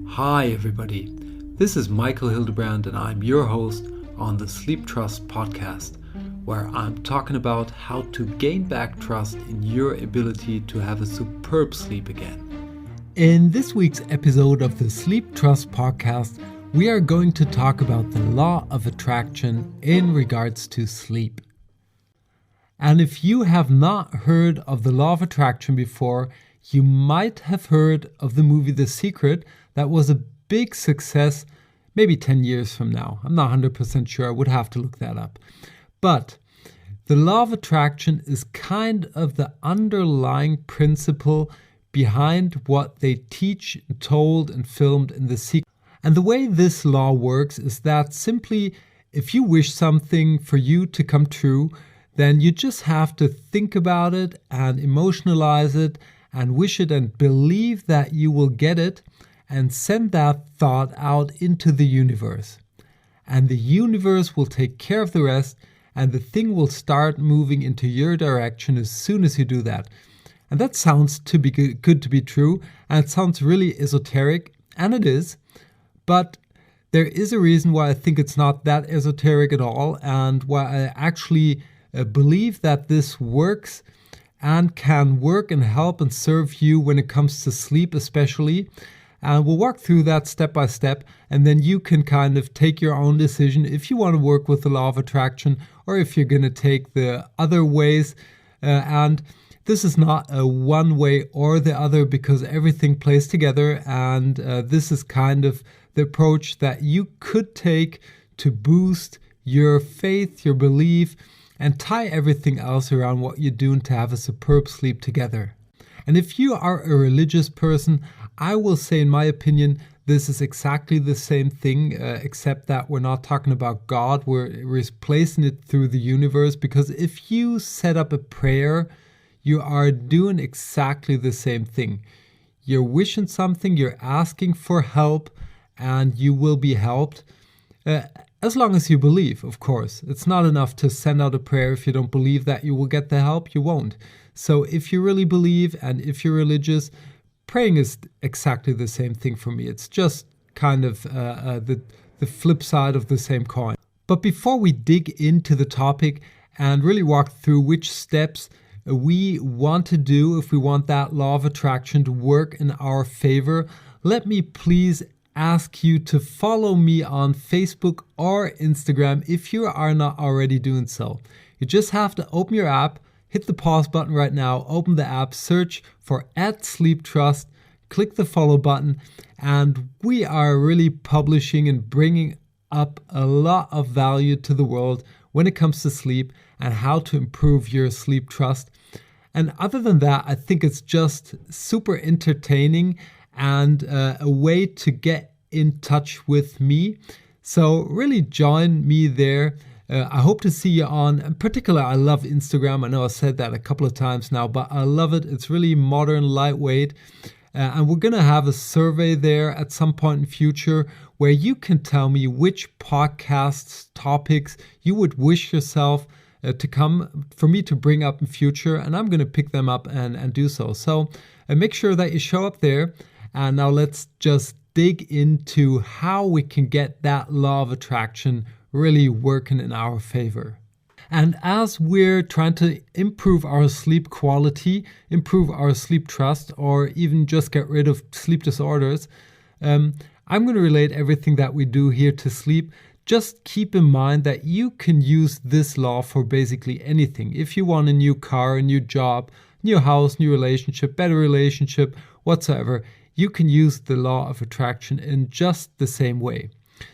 Hi everybody, this is Michael Hildebrand and I'm your host on the Sleeptrust podcast, where I'm talking about how to gain back trust in your ability to have a superb sleep again. In this week's episode of the Sleeptrust podcast, we are going to talk about the law of attraction in regards to sleep. And if you have not heard of the law of attraction before, you might have heard of the movie The Secret that was a big success maybe 10 years from now. I'm not 100% sure. I would have to look that up. But the law of attraction is kind of the underlying principle behind what they teach, told, and filmed in The Secret. And the way this law works is that simply if you wish something for you to come true, then you just have to think about it and emotionalize it and wish it and believe that you will get it and send that thought out into the universe. And the universe will take care of the rest, and the thing will start moving into your direction as soon as you do that. And that sounds too good to be true, and it sounds really esoteric, and it is, but there is a reason why I think it's not that esoteric at all, and why I actually believe that this works and can work and help and serve you when it comes to sleep especially. And we'll walk through that step by step, and then you can kind of take your own decision if you want to work with the law of attraction or if you're going to take the other ways. And this is not a one way or the other because everything plays together, and this is kind of the approach that you could take to boost your faith, your belief, and tie everything else around what you're doing to have a superb sleep together. And if you are a religious person, I will say, in my opinion, this is exactly the same thing, except that we're not talking about God. We're replacing it through the universe, because if you set up a prayer, you are doing exactly the same thing. You're wishing something, you're asking for help, and you will be helped. As long as you believe, of course. It's not enough to send out a prayer. If you don't believe that you will get the help, you won't. So if you really believe and if you're religious, praying is exactly the same thing for me. It's just kind of the flip side of the same coin. But before we dig into the topic and really walk through which steps we want to do if we want that law of attraction to work in our favor, let me please ask you to follow me on Facebook or Instagram if you are not already doing so. You just have to open your app, hit the pause button right now, open the app, search for @Sleeptrust, click the follow button, and we are really publishing and bringing up a lot of value to the world when it comes to sleep and how to improve your sleep trust. And other than that, I think it's just super entertaining and a way to get in touch with me. So really join me there. I hope to see you on. In particular, I love Instagram. I know I said that a couple of times now, but I love it. It's really modern, lightweight. And we're going to have a survey there at some point in future where you can tell me which podcasts, topics you would wish yourself to come for me to bring up in future. And I'm going to pick them up and do so. So make sure that you show up there. And now let's just dig into how we can get that law of attraction really working in our favor. And as we're trying to improve our sleep quality, improve our sleep trust, or even just get rid of sleep disorders, I'm going to relate everything that we do here to sleep. Just keep in mind that you can use this law for basically anything. If you want a new car, a new job, new house, new relationship, better relationship, whatsoever, you can use the law of attraction in just the same way.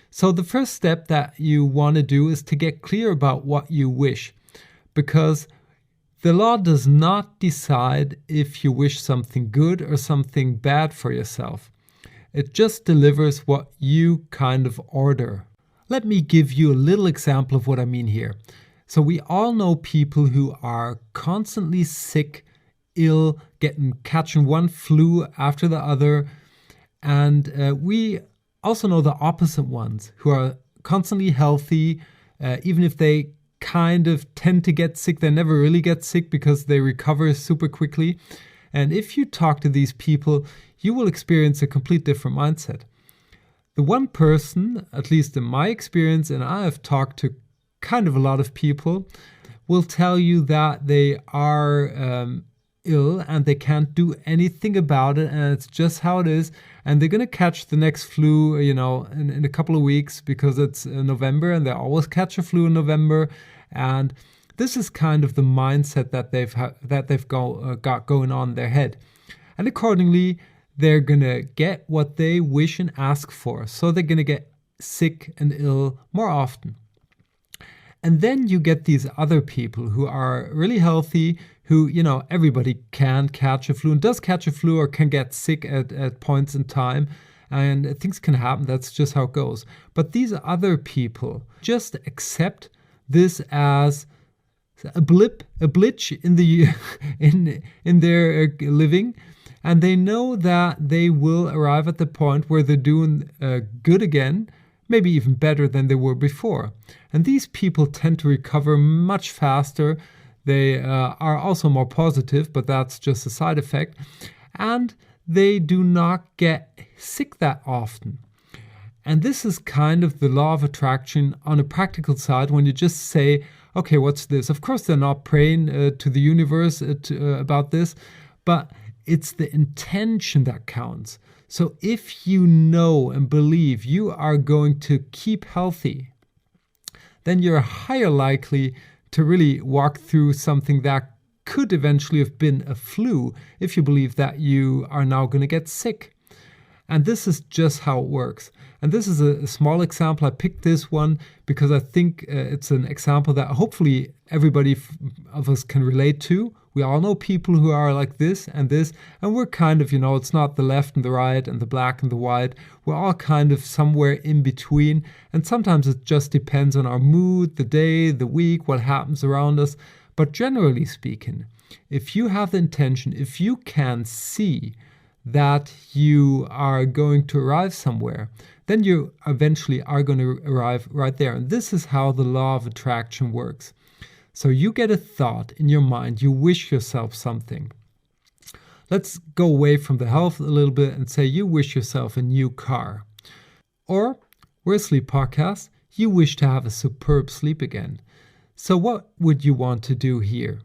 So the first step that you want to do is to get clear about what you wish, because the law does not decide if you wish something good or something bad for yourself. It just delivers what you kind of order. Let me give you a little example of what I mean here. So we all know people who are constantly sick, ill, catching one flu after the other. And we also know the opposite ones who are constantly healthy, even if they kind of tend to get sick, they never really get sick because they recover super quickly. And if you talk to these people, you will experience a complete different mindset. The one person, at least in my experience, and I have talked to kind of a lot of people, will tell you that they are ill and they can't do anything about it, and it's just how it is, and they're going to catch the next flu, in a couple of weeks because it's November, and they always catch a flu in November. And this is kind of the mindset that they've got going on in their head. And accordingly, they're going to get what they wish and ask for. So they're going to get sick and ill more often. And then you get these other people who are really healthy, who, everybody can catch a flu and does catch a flu or can get sick at points in time. And things can happen. That's just how it goes. But these other people just accept this as a blip, a glitch in the in their living. And they know that they will arrive at the point where they're doing good again, maybe even better than they were before. And these people tend to recover much faster. They are also more positive, but that's just a side effect. And they do not get sick that often. And this is kind of the law of attraction on a practical side, when you just say, okay, what's this? Of course, they're not praying to the universe about this, but it's the intention that counts. So if you know and believe you are going to keep healthy, then you're higher likely to really walk through something that could eventually have been a flu if you believe that you are now going to get sick. And this is just how it works. And this is a small example. I picked this one because I think it's an example that hopefully everybody of us can relate to. We all know people who are like this, and we're kind of, it's not the left and the right and the black and the white. We're all kind of somewhere in between. And sometimes it just depends on our mood, the day, the week, what happens around us. But generally speaking, if you have the intention, if you can see that you are going to arrive somewhere, then you eventually are going to arrive right there. And this is how the law of attraction works. So you get a thought in your mind, you wish yourself something. Let's go away from the health a little bit and say you wish yourself a new car. Or, we're a sleep podcast, you wish to have a superb sleep again. So what would you want to do here?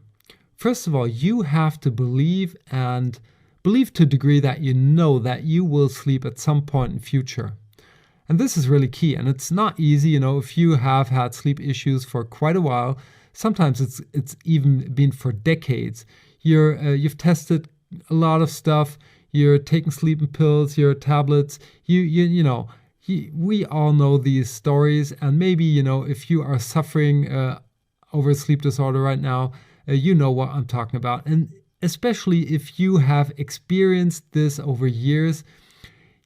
First of all, you have to believe to a degree that you know that you will sleep at some point in future. And this is really key. And it's not easy, if you have had sleep issues for quite a while. Sometimes it's even been for decades. You've tested a lot of stuff. You're taking sleeping pills, your tablets. We all know these stories. And maybe, if you are suffering over a sleep disorder right now, you know what I'm talking about. And especially if you have experienced this over years,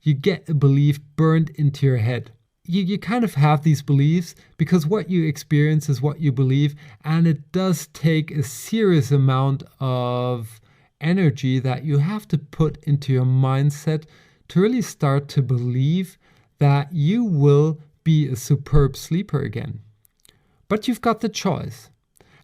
you get a belief burned into your head. You kind of have these beliefs because what you experience is what you believe, and it does take a serious amount of energy that you have to put into your mindset to really start to believe that you will be a superb sleeper again. But you've got the choice,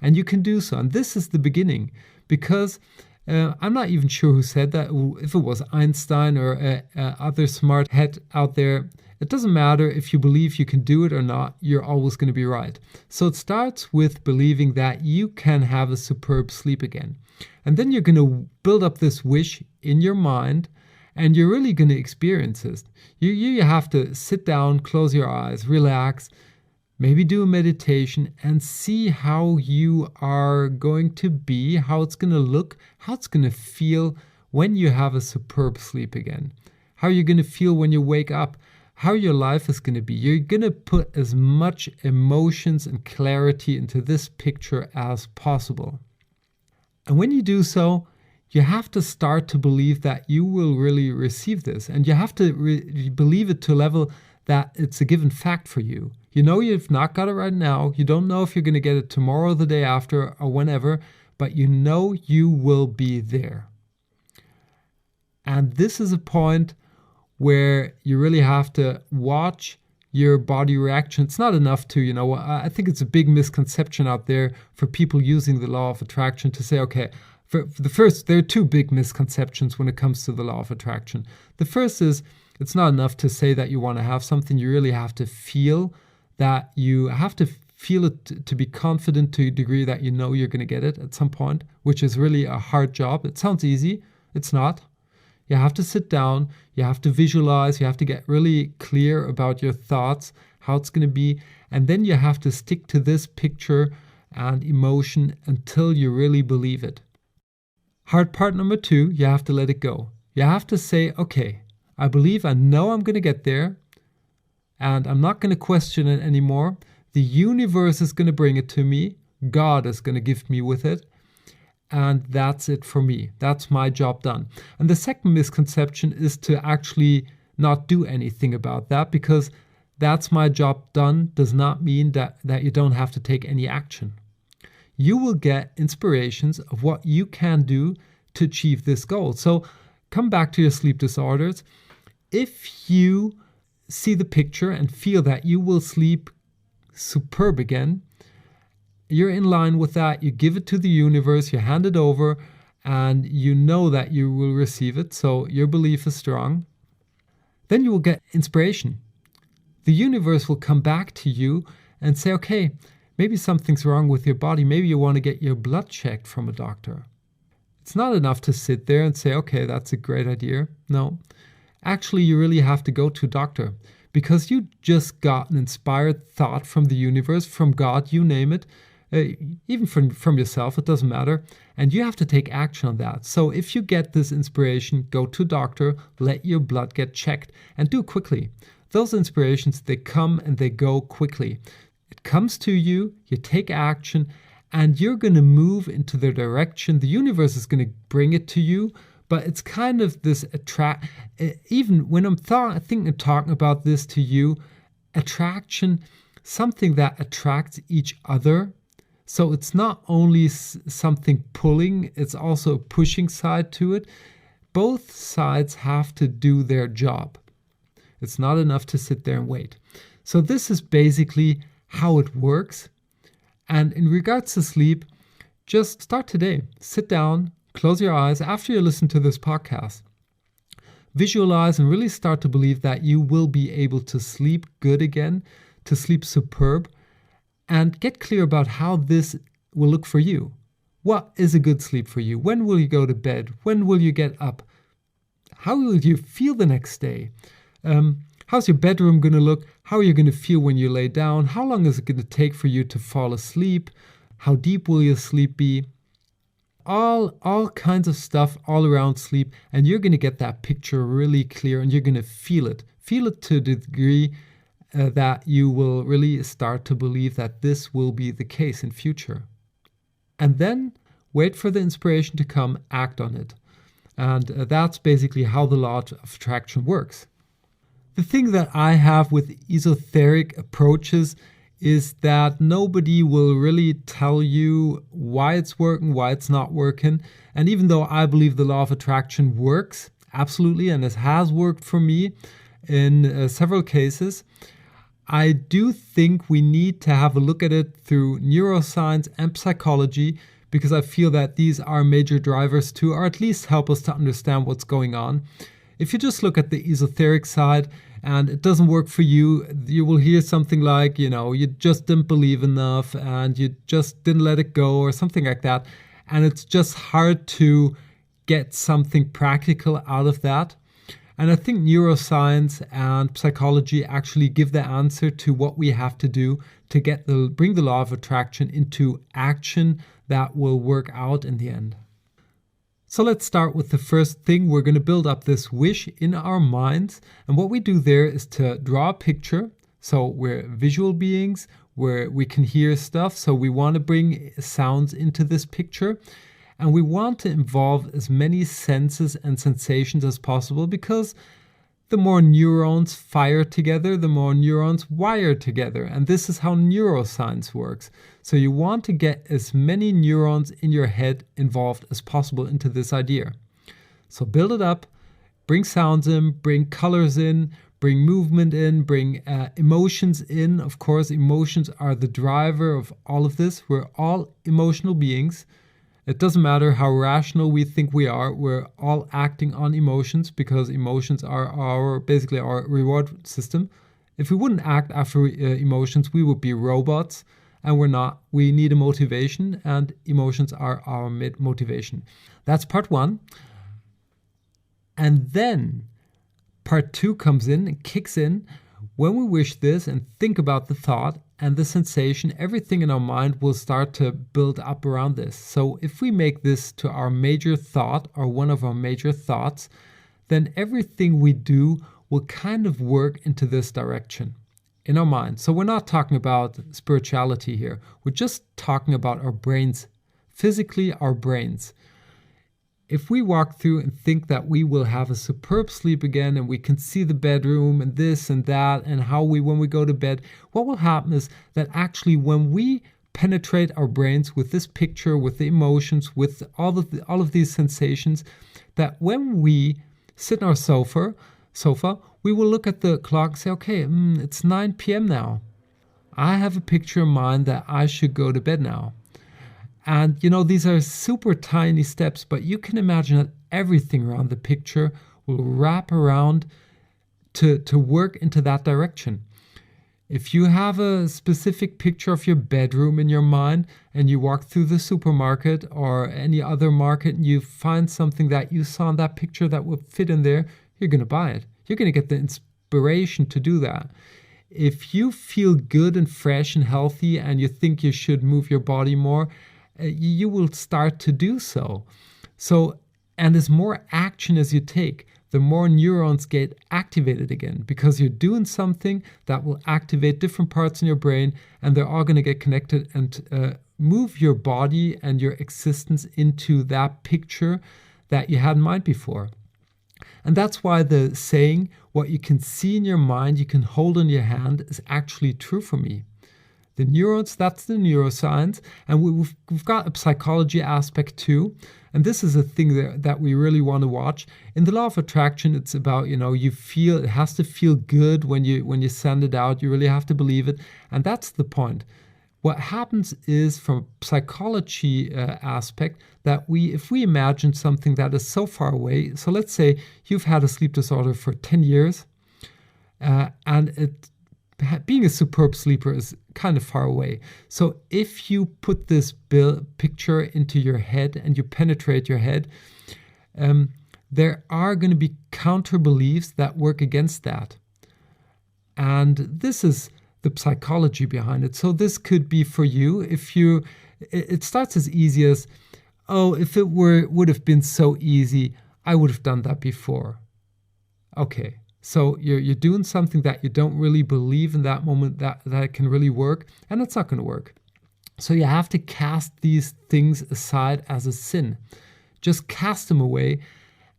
and you can do so. And this is the beginning, because I'm not even sure who said that, if it was Einstein or other smart head out there. It doesn't matter if you believe you can do it or not, you're always going to be right. So it starts with believing that you can have a superb sleep again. And then you're going to build up this wish in your mind, and you're really going to experience it. You have to sit down, close your eyes, relax, maybe do a meditation and see how you are going to be, how it's going to look, how it's going to feel when you have a superb sleep again. How you're going to feel when you wake up, how your life is going to be. You're going to put as much emotions and clarity into this picture as possible. And when you do so, you have to start to believe that you will really receive this. And you have to believe it to a level that it's a given fact for you. You know you've not got it right now. You don't know if you're going to get it tomorrow, the day after, or whenever, but you know you will be there. And this is a point where you really have to watch your body reaction. It's not enough to, I think it's a big misconception out there for people using the law of attraction to say, okay, There are two big misconceptions when it comes to the law of attraction. The first is it's not enough to say that you want to have something. You really have to feel that you have to feel it to be confident to a degree that you know you're going to get it at some point, which is really a hard job. It sounds easy. It's not. You have to sit down. You have to visualize. You have to get really clear about your thoughts, how it's going to be. And then you have to stick to this picture and emotion until you really believe it. Hard part number 2, you have to let it go. You have to say, okay, I know I'm going to get there, and I'm not going to question it anymore. The universe is going to bring it to me. God is going to gift me with it. And that's it for me. That's my job done. And the second misconception is to actually not do anything about that, because that's my job done does not mean that you don't have to take any action. You will get inspirations of what you can do to achieve this goal. So come back to your sleep disorders. If you see the picture and feel that you will sleep superb again, you're in line with that. You give it to the universe, you hand it over, and you know that you will receive it. So your belief is strong. Then you will get inspiration. The universe will come back to you and say, okay, maybe something's wrong with your body. Maybe you want to get your blood checked from a doctor. It's not enough to sit there and say, okay, that's a great idea. No, actually, you really have to go to a doctor, because you just got an inspired thought from the universe, from God, you name it, even from yourself, it doesn't matter. And you have to take action on that. So if you get this inspiration, go to a doctor, let your blood get checked, and do it quickly. Those inspirations, they come and they go quickly. It comes to you, you take action, and you're going to move into the direction. The universe is going to bring it to you, but it's kind of this even when I'm talking about this to you, attraction, something that attracts each other. So it's not only something pulling, it's also a pushing side to it. Both sides have to do their job. It's not enough to sit there and wait. So this is basically how it works. And in regards to sleep, just start today. Sit down, close your eyes after you listen to this podcast. Visualize and really start to believe that you will be able to sleep good again, to sleep superb, and get clear about how this will look for you. What is a good sleep for you? When will you go to bed? When will you get up? How will you feel the next day? How's your bedroom going to look? How are you going to feel when you lay down? How long is it going to take for you to fall asleep? How deep will your sleep be? All kinds of stuff all around sleep, and you're going to get that picture really clear, and you're going to feel it. Feel it to the degree that you will really start to believe that this will be the case in future. And then wait for the inspiration to come, act on it. And that's basically how the law of attraction works. The thing that I have with esoteric approaches is that nobody will really tell you why it's working, why it's not working. And even though I believe the law of attraction works, absolutely, and it has worked for me in several cases, I do think we need to have a look at it through neuroscience and psychology, because I feel that these are major drivers to, or at least help us to understand what's going on. If you just look at the esoteric side and it doesn't work for you, you will hear something like, you just didn't believe enough and you just didn't let it go or something like that. And it's just hard to get something practical out of that. And I think neuroscience and psychology actually give the answer to what we have to do to bring the law of attraction into action that will work out in the end. So let's start with the first thing. We're going to build up this wish in our minds. And what we do there is to draw a picture. So we're visual beings where we can hear stuff. So we want to bring sounds into this picture. And we want to involve as many senses and sensations as possible, because the more neurons fire together, the more neurons wire together. And this is how neuroscience works. So you want to get as many neurons in your head involved as possible into this idea. So build it up, bring sounds in, bring colors in, bring movement in, bring emotions in. Of course, emotions are the driver of all of this. We're all emotional beings. It doesn't matter how rational we think we are. We're all acting on emotions because emotions are basically our reward system. If we wouldn't act after emotions, we would be robots, and we're not. We need a motivation, and emotions are our motivation. That's part one. And then part two comes in and kicks in. When we wish this and think about the thought and the sensation, everything in our mind will start to build up around this. So if we make this to our major thought or one of our major thoughts, then everything we do will kind of work into this direction in our mind. So we're not talking about spirituality here. We're just talking about our brains, physically our brains. If we walk through and think that we will have a superb sleep again and we can see the bedroom and this and that and how when we go to bed, what will happen is that actually when we penetrate our brains with this picture, with the emotions, with all of these sensations, that when we sit on our sofa, we will look at the clock and say, okay, it's 9 p.m. now. I have a picture in mind that I should go to bed now. And, these are super tiny steps, but you can imagine that everything around the picture will wrap around to work into that direction. If you have a specific picture of your bedroom in your mind and you walk through the supermarket or any other market and you find something that you saw in that picture that would fit in there, you're going to buy it. You're going to get the inspiration to do that. If you feel good and fresh and healthy and you think you should move your body more, you will start to do so. And as more action as you take, the more neurons get activated again because you're doing something that will activate different parts in your brain and they're all going to get connected and move your body and your existence into that picture that you had in mind before. And that's why the saying, what you can see in your mind, you can hold in your hand, is actually true for me. The neurons, that's the neuroscience, and we've got a psychology aspect too. And this is a thing that we really want to watch. In the law of attraction, it's about, you feel, it has to feel good when you send it out. You really have to believe it. And that's the point. What happens is, from a psychology aspect, that if we imagine something that is so far away, so let's say you've had a sleep disorder for 10 years, and being a superb sleeper is kind of far away. So if you put this picture into your head and you penetrate your head, there are going to be counter beliefs that work against that. And this is the psychology behind it. So this could be for you, it starts as easy as, if it would have been so easy, I would have done that before. Okay. So you're doing something that you don't really believe in that moment that it can really work, and it's not going to work. So you have to cast these things aside as a sin. Just cast them away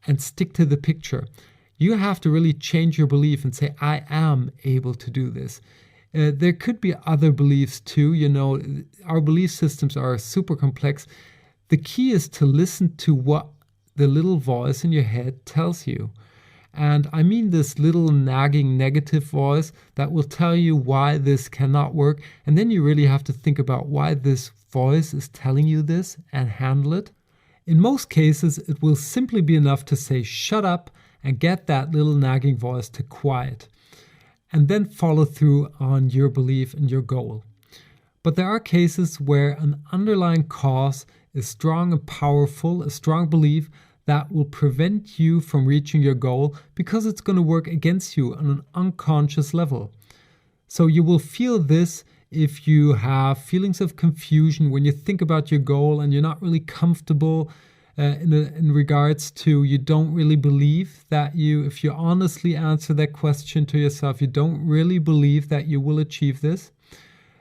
and stick to the picture. You have to really change your belief and say, I am able to do this. There could be other beliefs too. Our belief systems are super complex. The key is to listen to what the little voice in your head tells you. And I mean this little nagging negative voice that will tell you why this cannot work. And then you really have to think about why this voice is telling you this and handle it. In most cases, it will simply be enough to say, shut up, and get that little nagging voice to quiet. And then follow through on your belief and your goal. But there are cases where an underlying cause is strong and powerful, a strong belief that will prevent you from reaching your goal because it's going to work against you on an unconscious level. So you will feel this if you have feelings of confusion when you think about your goal and you're not really comfortable in regards to, you don't really believe that if you honestly answer that question to yourself, you don't really believe that you will achieve this.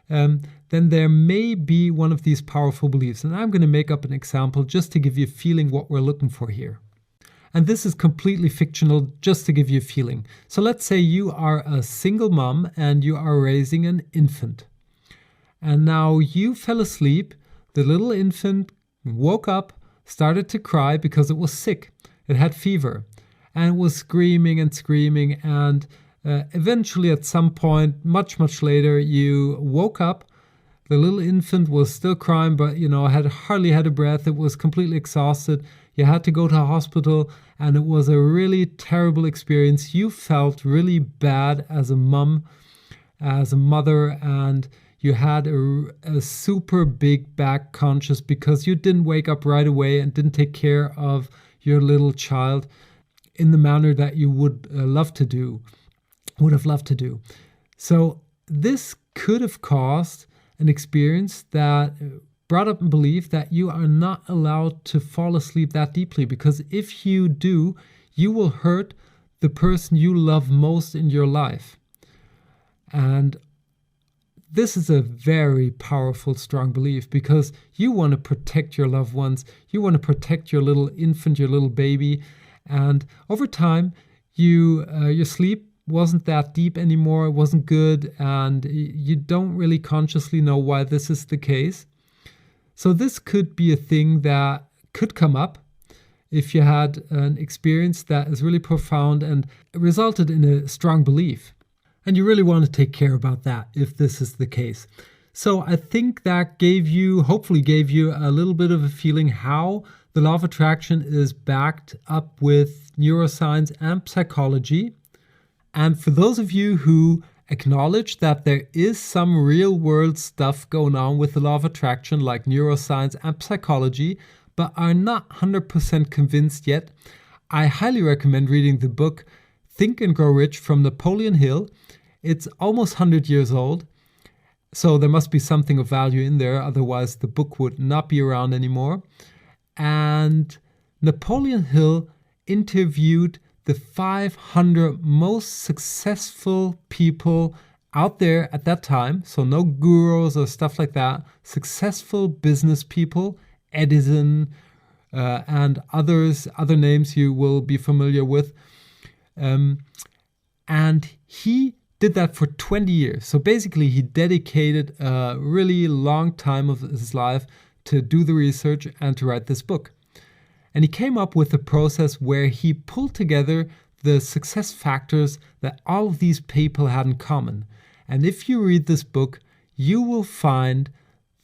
Then there may be one of these powerful beliefs. And I'm going to make up an example just to give you a feeling what we're looking for here. And this is completely fictional, just to give you a feeling. So let's say you are a single mom and you are raising an infant. And now you fell asleep. The little infant woke up, started to cry because it was sick. It had fever and it was screaming and screaming. And eventually at some point, much, much later, you woke up, The little infant was still crying, but had hardly had a breath. It was completely exhausted. You had to go to a hospital, and it was a really terrible experience. You felt really bad as a mom, as a mother, and you had a super big back conscience because you didn't wake up right away and didn't take care of your little child in the manner that you would have loved to do. So this could have caused an experience that brought up a belief that you are not allowed to fall asleep that deeply, because if you do, you will hurt the person you love most in your life. And this is a very powerful, strong belief, because you want to protect your loved ones. You want to protect your little infant, your little baby. And over time, your sleep wasn't that deep anymore. It wasn't good. And you don't really consciously know why this is the case. So this could be a thing that could come up if you had an experience that is really profound and resulted in a strong belief. And you really want to take care about that if this is the case. So I think that hopefully gave you a little bit of a feeling how the law of attraction is backed up with neuroscience and psychology. And for those of you who acknowledge that there is some real world stuff going on with the law of attraction, like neuroscience and psychology, but are not 100% convinced yet, I highly recommend reading the book Think and Grow Rich from Napoleon Hill. It's almost 100 years old, so there must be something of value in there, otherwise the book would not be around anymore. And Napoleon Hill interviewed the 500 most successful people out there at that time, so no gurus or stuff like that, successful business people, Edison and other names you will be familiar with. And he did that for 20 years. So basically he dedicated a really long time of his life to do the research and to write this book. And he came up with a process where he pulled together the success factors that all of these people had in common. And if you read this book, you will find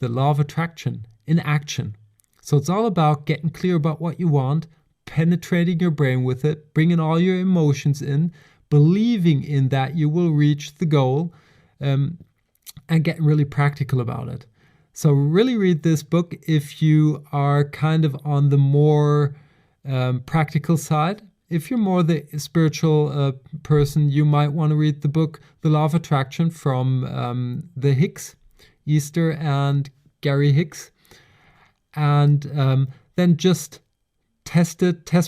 the law of attraction in action. So it's all about getting clear about what you want, penetrating your brain with it, bringing all your emotions in, believing in that you will reach the goal, and getting really practical about it. So really read this book if you are kind of on the more practical side. If you're more the spiritual person, you might want to read the book The Law of Attraction from the Hicks, Easter and Gary Hicks. And then just test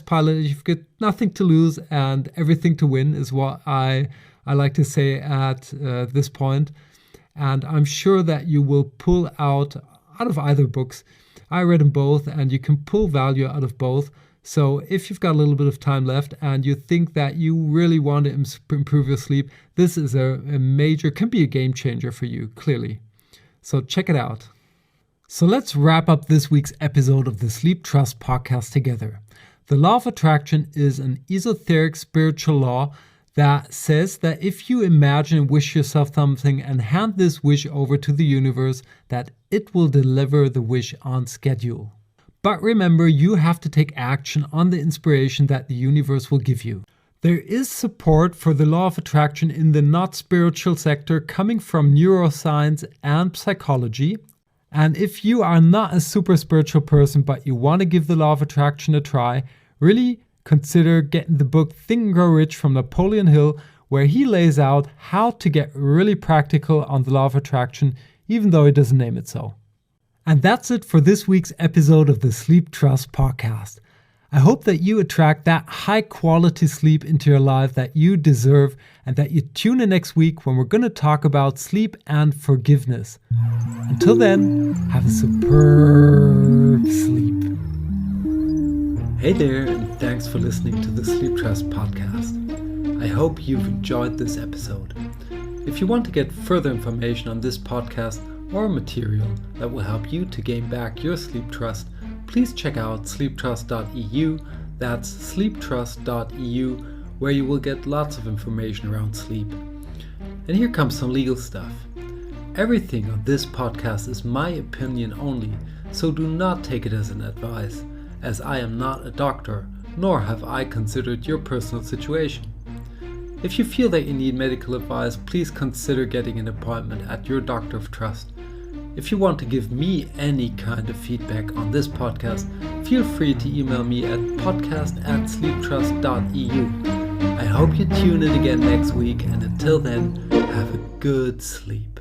pilot. You've got nothing to lose and everything to win is what I like to say at this point. And I'm sure that you will pull out of either books. I read them both, and you can pull value out of both. So if you've got a little bit of time left and you think that you really want to improve your sleep, this is a major, can be a game changer for you, clearly. So check it out. So let's wrap up this week's episode of the Sleep Trust podcast together. The law of attraction is an esoteric spiritual law that says that if you imagine and wish yourself something and hand this wish over to the universe, that it will deliver the wish on schedule. But remember, you have to take action on the inspiration that the universe will give you. There is support for the law of attraction in the not spiritual sector coming from neuroscience and psychology. And if you are not a super spiritual person, but you want to give the law of attraction a try, really consider getting the book Think and Grow Rich from Napoleon Hill, where he lays out how to get really practical on the law of attraction, even though he doesn't name it so. And that's it for this week's episode of the Sleep Trust podcast. I hope that you attract that high quality sleep into your life that you deserve, and that you tune in next week when we're going to talk about sleep and forgiveness. Until then, have a superb sleep. Hey there, and thanks for listening to the Sleep Trust podcast. I hope you've enjoyed this episode. If you want to get further information on this podcast or material that will help you to gain back your sleep trust, please check out sleeptrust.eu. That's sleeptrust.eu, where you will get lots of information around sleep. And here comes some legal stuff. Everything on this podcast is my opinion only, so do not take it as an advice, as I am not a doctor, nor have I considered your personal situation. If you feel that you need medical advice, please consider getting an appointment at your doctor of trust. If you want to give me any kind of feedback on this podcast, feel free to email me at podcast@sleeptrust.eu. I hope you tune in again next week, and until then, have a good sleep.